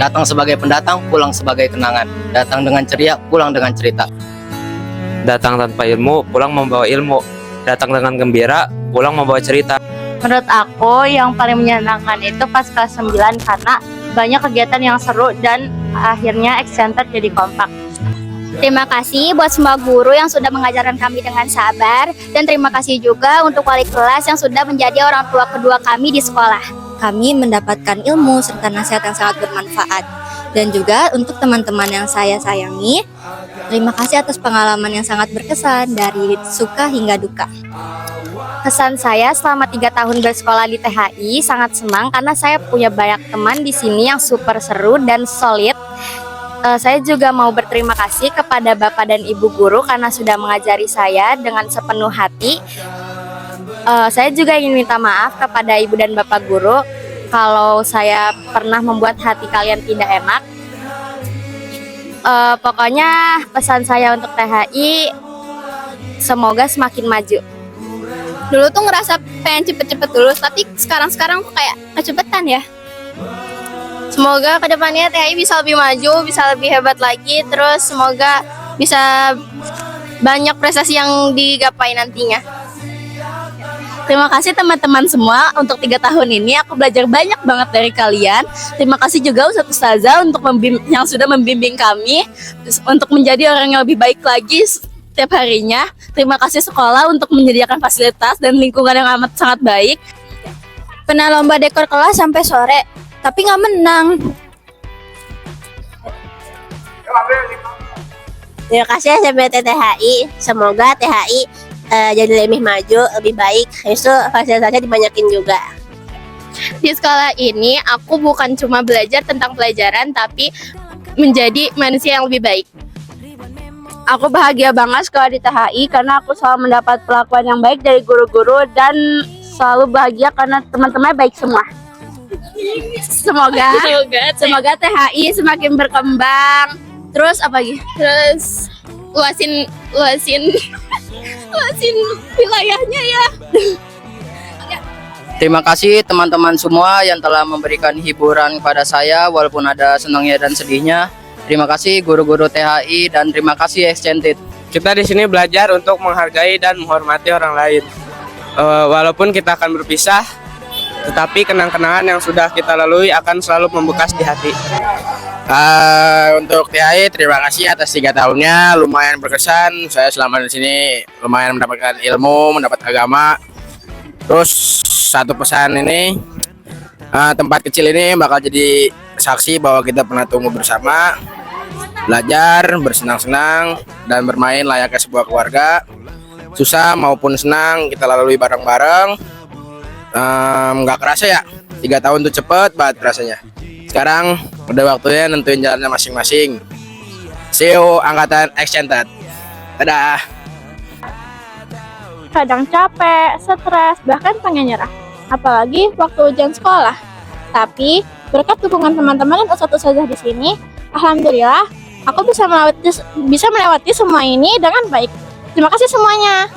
Datang sebagai pendatang, pulang sebagai kenangan. Datang dengan ceria, pulang dengan cerita. Datang tanpa ilmu, pulang membawa ilmu. Datang dengan gembira, pulang membawa cerita. Menurut aku yang paling menyenangkan itu pas kelas 9 karena banyak kegiatan yang seru dan akhirnya Excented jadi kompak. Terima kasih buat semua guru yang sudah mengajarkan kami dengan sabar. Dan terima kasih juga untuk wali kelas yang sudah menjadi orang tua kedua kami di sekolah. Kami mendapatkan ilmu serta nasihat yang sangat bermanfaat. Dan juga untuk teman-teman yang saya sayangi, terima kasih atas pengalaman yang sangat berkesan dari suka hingga duka. Kesan saya selama 3 tahun bersekolah di THI sangat senang karena saya punya banyak teman di sini yang super seru dan solid. Saya juga mau berterima kasih kepada Bapak dan Ibu guru karena sudah mengajari saya dengan sepenuh hati. Saya juga ingin minta maaf kepada Ibu dan Bapak guru kalau saya pernah membuat hati kalian tidak enak. Pokoknya pesan saya untuk THI, semoga semakin maju. Dulu tuh ngerasa pengen cepet-cepet lulus, tapi sekarang kok kayak kecepetan ya. Semoga kedepannya THI bisa lebih maju, bisa lebih hebat lagi. Terus semoga bisa banyak prestasi yang digapai nantinya. Terima kasih teman-teman semua untuk 3 tahun ini aku belajar banyak banget dari kalian. Terima kasih juga Ustadz Ustazah untuk yang sudah membimbing kami untuk menjadi orang yang lebih baik lagi setiap harinya. Terima kasih sekolah untuk menyediakan fasilitas dan lingkungan yang amat sangat baik. Pernah lomba dekor kelas sampai sore, tapi nggak menang. Terima kasih SMPT THI. Semoga THI jadi lebih maju, lebih baik. Habis itu fasilitasnya dibanyakin juga. Di sekolah ini aku bukan cuma belajar tentang pelajaran, tapi menjadi manusia yang lebih baik. Aku bahagia banget sekolah di THI karena aku selalu mendapat perlakuan yang baik dari guru-guru dan selalu bahagia karena teman-teman baik semua. Semoga THI semakin berkembang. Terus apa lagi? Terus luasin wilayahnya ya. Terima kasih teman-teman semua yang telah memberikan hiburan kepada saya walaupun ada senangnya dan sedihnya. Terima kasih guru-guru THI dan terima kasih Excented. Kita di sini belajar untuk menghargai dan menghormati orang lain. Walaupun kita akan berpisah, tetapi kenang-kenangan yang sudah kita lalui akan selalu membekas di hati. Untuk THI terima kasih atas 3 tahunnya, lumayan berkesan. Saya selama di sini lumayan mendapatkan ilmu, mendapat agama. Terus satu pesan ini, tempat kecil ini bakal jadi saksi bahwa kita pernah tumbuh bersama, belajar, bersenang-senang, dan bermain layaknya sebuah keluarga. Susah maupun senang kita lalui bareng-bareng. Nggak kerasa ya, 3 tahun tuh cepet banget rasanya. Sekarang udah waktunya nentuin jalannya masing-masing. See you angkatan Excented. Dadah. Kadang capek, stres, bahkan pengen nyerah. Apalagi waktu ujian sekolah. Tapi berkat dukungan teman-teman dan Ustadz Ustazah di sini, alhamdulillah aku bisa melewati semua ini dengan baik. Terima kasih semuanya.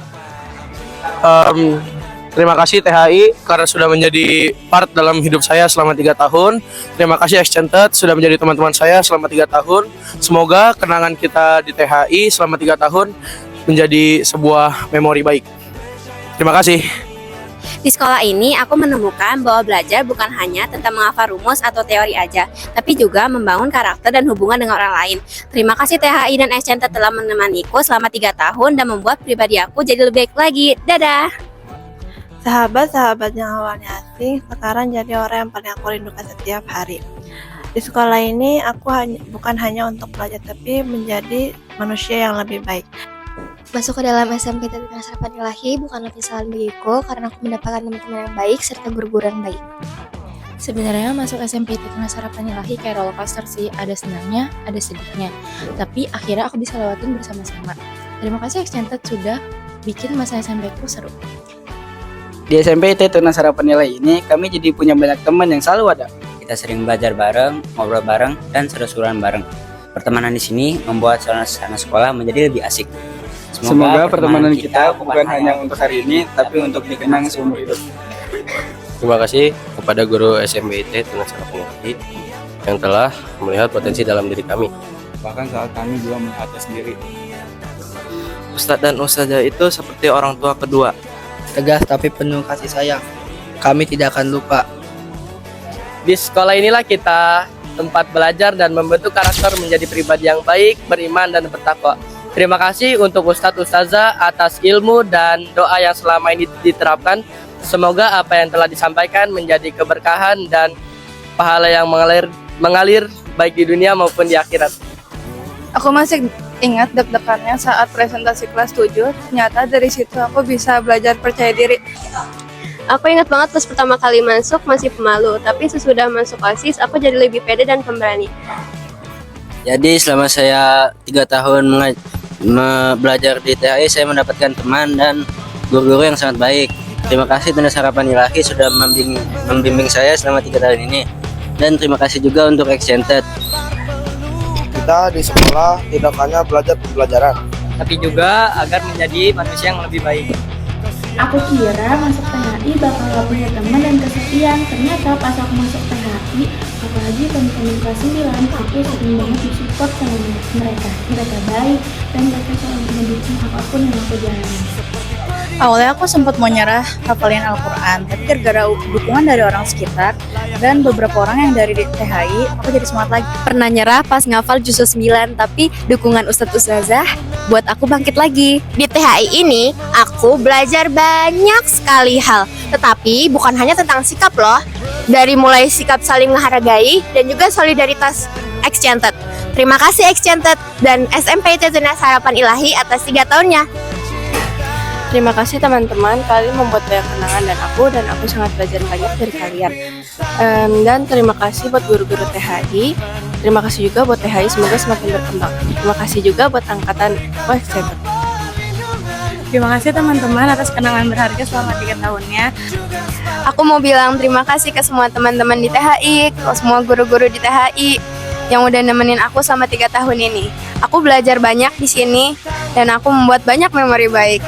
Terima kasih THI karena sudah menjadi part dalam hidup saya selama 3 tahun. Terima kasih Excented sudah menjadi teman-teman saya selama 3 tahun. Semoga kenangan kita di THI selama 3 tahun menjadi sebuah memori baik. Terima kasih. Di sekolah ini aku menemukan bahwa belajar bukan hanya tentang menghafal rumus atau teori aja, tapi juga membangun karakter dan hubungan dengan orang lain. Terima kasih THI dan Excented telah menemaniku selama 3 tahun dan membuat pribadi aku jadi lebih baik lagi. Dadah. Sahabat-sahabat yang awalnya asing, sekarang jadi orang yang paling aku rindukan setiap hari. Di sekolah ini, aku bukan hanya untuk belajar, tapi menjadi manusia yang lebih baik. Masuk ke dalam SMPT Tunas Harapan Ilahi bukanlah kesalahan bagiku karena aku mendapatkan teman-teman yang baik serta guru-guru yang baik. Sebenarnya masuk SMPT Tunas Harapan Ilahi kayak roller coaster sih, ada senangnya, ada sedihnya. Tapi akhirnya aku bisa lewatin bersama-sama. Terima kasih Excented sudah bikin masa SMP ku seru. Di SMPT Tunas Harapan Ilahi ini kami jadi punya banyak teman yang selalu ada. Kita sering belajar bareng, ngobrol bareng, dan seru-seruan bareng. Pertemanan di sini membuat suasana sekolah menjadi lebih asik. Semoga pertemanan kita bukan hanya untuk hari ini, tapi untuk dikenang seumur hidup. Terima kasih kepada guru SMPT Tunas Harapan Ilahi yang telah melihat potensi dalam diri kami. Bahkan saat kami belum melihatnya sendiri. Ustadz dan Ustazah itu seperti orang tua kedua. Tegas tapi penuh kasih sayang. Kami tidak akan lupa. Di sekolah inilah kita tempat belajar dan membentuk karakter menjadi pribadi yang baik, beriman dan bertakwa. Terima kasih untuk Ustadz Ustazah atas ilmu dan doa yang selama ini diterapkan. Semoga apa yang telah disampaikan menjadi keberkahan dan pahala yang mengalir baik di dunia maupun di akhirat. Aku masih ingat deg-degannya saat presentasi kelas 7. Ternyata dari situ aku bisa belajar percaya diri. Aku ingat banget pas pertama kali masuk masih pemalu, tapi sesudah masuk OSIS aku jadi lebih pede dan pemberani. Jadi selama saya 3 tahun belajar di THI, saya mendapatkan teman dan guru-guru yang sangat baik. Terima kasih Tunas Harapan Ilahi sudah membimbing saya selama 3 tahun ini. Dan terima kasih juga untuk Excited. Kita di sekolah tidak hanya belajar pembelajaran, Tapi juga agar menjadi manusia yang lebih baik. Aku kira masuk THI bakal gak punya teman dan kesepian. Ternyata pas aku masuk THI, apalagi teman-teman kelas 9, aku sering banget disupport sama mereka. Mereka baik dan mereka selalu mendukung apapun yang aku jalani. Awalnya aku sempat mau nyerah hafalin Al-Quran, tapi gara-gara dukungan dari orang sekitar dan beberapa orang yang dari THI, aku jadi semangat lagi. Pernah nyerah pas ngafal juz 9, tapi dukungan Ustadz Ustazah buat aku bangkit lagi. Di THI ini, aku belajar banyak sekali hal. Tetapi bukan hanya tentang sikap loh. Dari mulai sikap saling menghargai dan juga solidaritas Excited. Terima kasih Excited dan SMPT Tunas Harapan Ilahi atas 3 tahunnya. Terima kasih teman-teman, kalian membuat banyak kenangan dan aku sangat belajar banyak dari kalian. Dan terima kasih buat guru-guru THI. Terima kasih juga buat THI, semoga semakin berkembang. Terima kasih juga buat angkatan Excited. Terima kasih teman-teman atas kenangan berharga selama 3 tahunnya. Aku mau bilang terima kasih ke semua teman-teman di THI, ke semua guru-guru di THI yang udah nemenin aku selama 3 tahun ini. Aku belajar banyak di sini dan aku membuat banyak memori baik.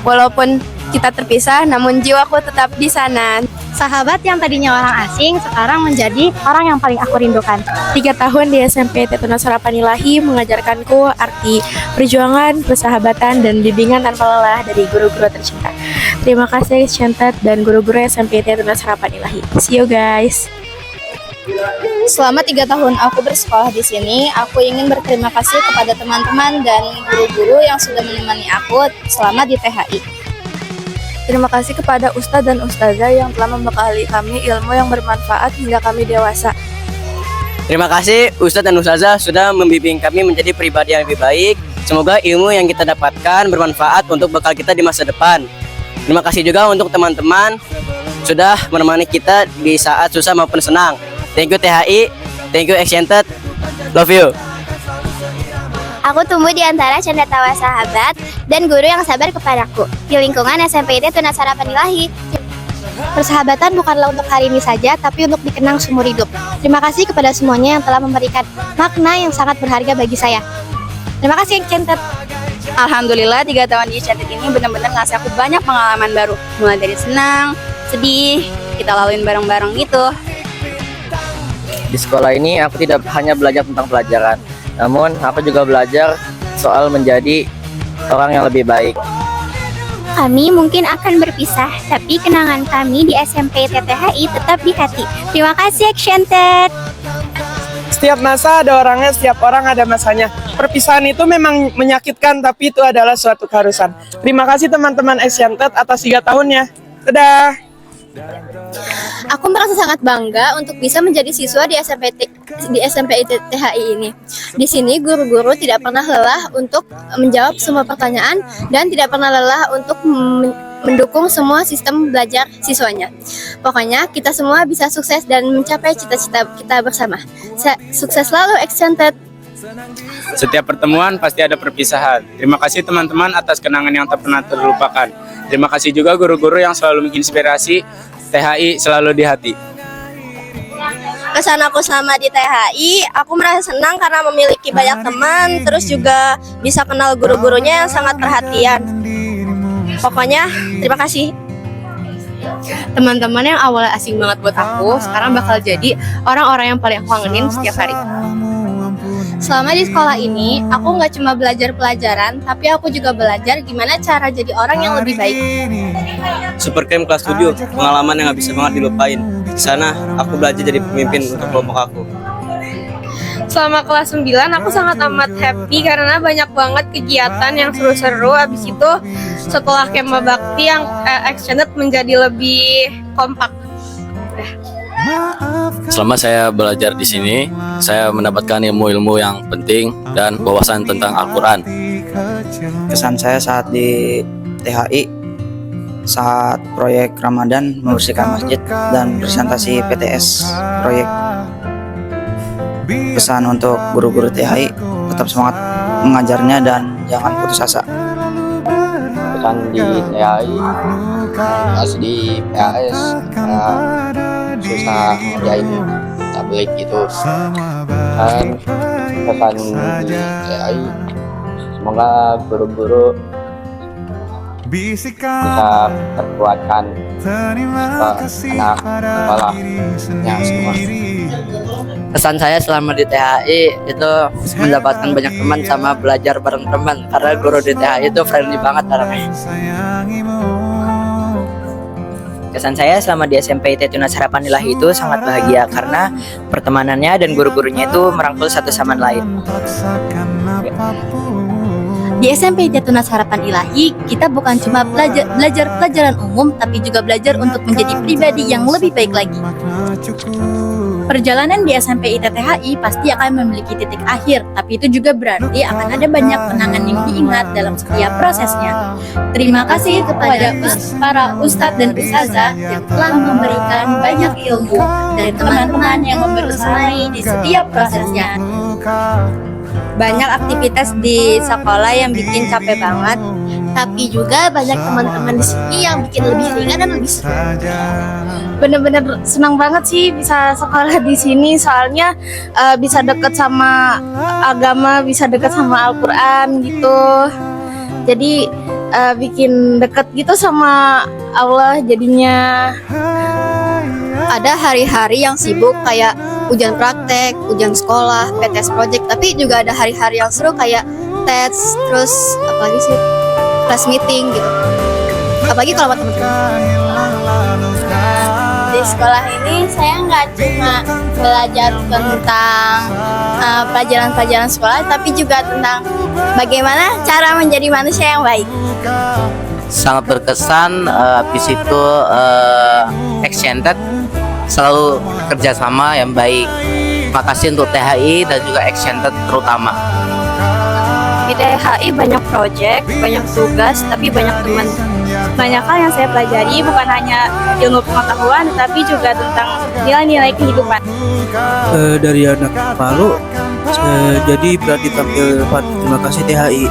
Walaupun kita terpisah, namun jiwaku tetap di sana. Sahabat yang tadinya orang asing sekarang menjadi orang yang paling aku rindukan. 3 tahun di SMP Tunas Harapan Ilahi mengajarkanku arti perjuangan, persahabatan, dan bimbingan tanpa lelah dari guru-guru tercinta. Terima kasih Excited dan guru-guru SMP Tunas Harapan Ilahi. See you guys. Selama 3 tahun aku bersekolah di sini, aku ingin berterima kasih kepada teman-teman dan guru-guru yang sudah menemani aku selama di THI. Terima kasih kepada Ustadz dan Ustazah yang telah membekali kami ilmu yang bermanfaat hingga kami dewasa. Terima kasih Ustadz dan Ustazah sudah membimbing kami menjadi pribadi yang lebih baik. Semoga ilmu yang kita dapatkan bermanfaat untuk bekal kita di masa depan. Terima kasih juga untuk teman-teman sudah menemani kita di saat susah maupun senang. Thank you THI, thank you Excited, love you. Aku tumbuh di antara cendekiawan sahabat dan guru yang sabar kepadaku di lingkungan SMPT Tunas Harapan Ilahi. Persahabatan bukanlah untuk hari ini saja, tapi untuk dikenang seumur hidup. Terima kasih kepada semuanya yang telah memberikan makna yang sangat berharga bagi saya. Terima kasih Excited. Alhamdulillah 3 tahun di Excited ini benar-benar ngasih aku banyak pengalaman baru. Mulai dari senang, sedih, kita laluin bareng-bareng gitu. Di sekolah ini aku tidak hanya belajar tentang pelajaran, namun aku juga belajar soal menjadi orang yang lebih baik. Kami mungkin akan berpisah, tapi kenangan kami di SMP THI tetap di hati. Terima kasih Excited. Setiap masa ada orangnya, setiap orang ada masanya. Perpisahan itu memang menyakitkan, tapi itu adalah suatu keharusan. Terima kasih teman-teman Excited atas 3 tahunnya. Dadah. Aku merasa sangat bangga untuk bisa menjadi siswa di SMP THI ini. Di sini guru-guru tidak pernah lelah untuk menjawab semua pertanyaan dan tidak pernah lelah untuk mendukung semua sistem belajar siswanya. Pokoknya kita semua bisa sukses dan mencapai cita-cita kita bersama. Sukses selalu Excited. Setiap pertemuan pasti ada perpisahan. Terima kasih teman-teman atas kenangan yang tak pernah terlupakan. Terima kasih juga guru-guru yang selalu menginspirasi. THI selalu di hati. Kesan aku selama di THI, aku merasa senang karena memiliki banyak teman, terus juga bisa kenal guru-gurunya yang sangat perhatian. Pokoknya terima kasih. Teman-teman yang awalnya asing banget buat aku, sekarang bakal jadi orang-orang yang paling aku kangenin setiap hari. Selama di sekolah ini, aku nggak cuma belajar pelajaran, tapi aku juga belajar gimana cara jadi orang yang lebih baik. Supercamp kelas 7, pengalaman yang gak bisa banget dilupain. Di sana aku belajar jadi pemimpin untuk kelompok aku. Selama kelas 9 aku sangat amat happy karena banyak banget kegiatan yang seru-seru. Abis itu setelah kema bakti yang extended menjadi lebih kompak. Selama saya belajar di sini, saya mendapatkan ilmu-ilmu yang penting dan wawasan tentang Al-Quran. Kesan saya saat di THI, saat proyek Ramadan membersihkan masjid dan presentasi PTS proyek. Pesan untuk guru-guru THI, tetap semangat mengajarnya dan jangan putus asa. Pesan di THI, pas di PAS, susah ngerjain tablik itu. Dan pesan di THI, semoga guru-guru bisa terkuatkan anak sekolahnya semua. Pesan saya selama di THI itu mendapatkan banyak teman sama belajar bareng teman, karena guru di THI itu friendly banget orangnya. Kesan saya selama di SMP IT Tunas Harapan Ilahi itu sangat bahagia karena pertemanannya dan guru-gurunya itu merangkul satu sama lain. Di SMP IT Tunas Harapan Ilahi, kita bukan cuma belajar pelajaran umum, tapi juga belajar untuk menjadi pribadi yang lebih baik lagi. Perjalanan di SMP IT THI pasti akan memiliki titik akhir, tapi itu juga berarti akan ada banyak kenangan yang diingat dalam setiap prosesnya. Terima kasih kepada para ustadz dan ustazah yang telah memberikan banyak ilmu dan teman-teman yang membersamai di setiap prosesnya. Banyak aktivitas di sekolah yang bikin capek banget, Tapi juga banyak teman-teman di sini yang bikin lebih ringan dan lebih seru. bener-bener senang banget sih bisa sekolah di sini, soalnya bisa deket sama agama, bisa deket sama Al-Quran gitu. Jadi bikin deket gitu sama Allah jadinya. Ada hari-hari yang sibuk kayak ujian praktek, ujian sekolah, PTS project, tapi juga ada hari-hari yang seru kayak tes, terus apalagi sih, class meeting gitu. Apalagi kalau sama teman-teman. Di sekolah ini saya nggak cuma belajar tentang pelajaran-pelajaran sekolah, tapi juga tentang bagaimana cara menjadi manusia yang baik. Sangat berkesan, habis itu Extended selalu kerjasama yang baik. Makasih untuk THI dan juga Extended terutama. Di THI banyak proyek, banyak tugas, tapi banyak teman. Banyak hal yang saya pelajari bukan hanya ilmu pengetahuan, tapi juga tentang nilai-nilai kehidupan. Dari anak Palu, jadi berarti tampil depan. Terima kasih THI.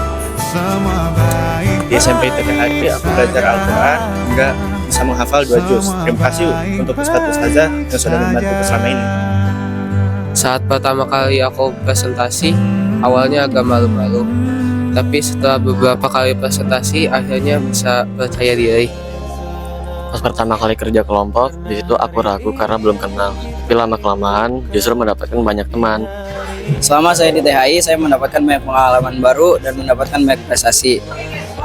Di SMP THI aku belajar Al-Quran hingga bisa menghafal 2 juz. Terima kasih untuk ustadz-ustazah yang sudah membantu selama ini. Saat pertama kali aku presentasi, awalnya agak malu-malu. Tapi setelah beberapa kali presentasi, akhirnya bisa percaya diri. Pas pertama kali kerja kelompok, di situ aku ragu karena belum kenal. Tapi lama-kelamaan justru mendapatkan banyak teman. Selama saya di THI, saya mendapatkan banyak pengalaman baru dan mendapatkan banyak prestasi.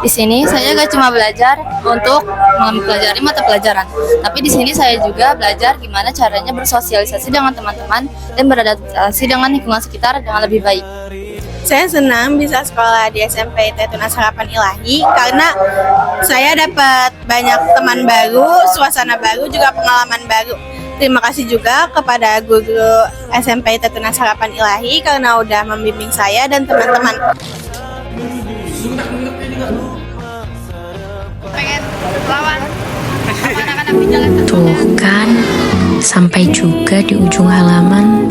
Di sini saya gak cuma belajar untuk mempelajari mata pelajaran, tapi di sini saya juga belajar gimana caranya bersosialisasi dengan teman-teman dan beradaptasi dengan lingkungan sekitar dengan lebih baik. Saya senang bisa sekolah di SMP IT Tunas Harapan Ilahi karena saya dapat banyak teman baru, suasana baru, juga pengalaman baru. Terima kasih juga kepada guru SMP IT Tunas Harapan Ilahi karena udah membimbing saya dan teman-teman. Tuh kan, sampai juga di ujung halaman.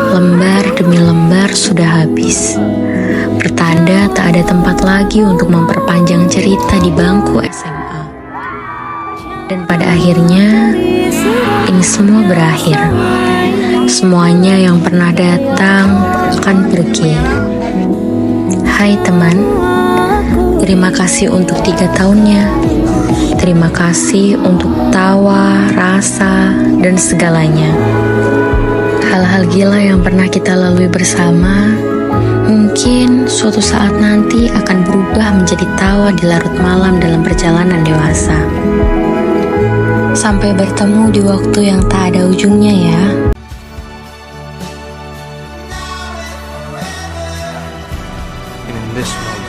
Lembar demi lembar sudah habis. Pertanda tak ada tempat lagi untuk memperpanjang cerita di bangku SMA. Dan pada akhirnya, ini semua berakhir. Semuanya yang pernah datang akan pergi. Hai teman, Terima kasih untuk 3 tahunnya. Terima kasih untuk tawa, rasa, dan segalanya. Hal-hal gila yang pernah kita lalui bersama, mungkin suatu saat nanti akan berubah menjadi tawa di larut malam dalam perjalanan dewasa. Sampai bertemu di waktu yang tak ada ujungnya ya. In this moment,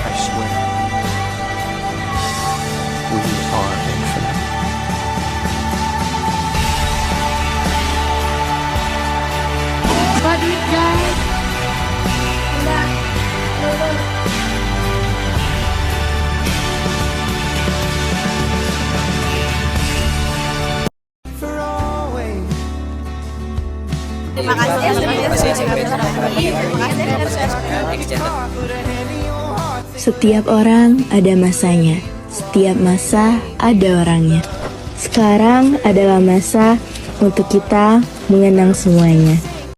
I swear, we are infinite. Terima kasih. Setiap orang ada masanya, setiap masa ada orangnya. Sekarang adalah masa untuk kita mengenang semuanya.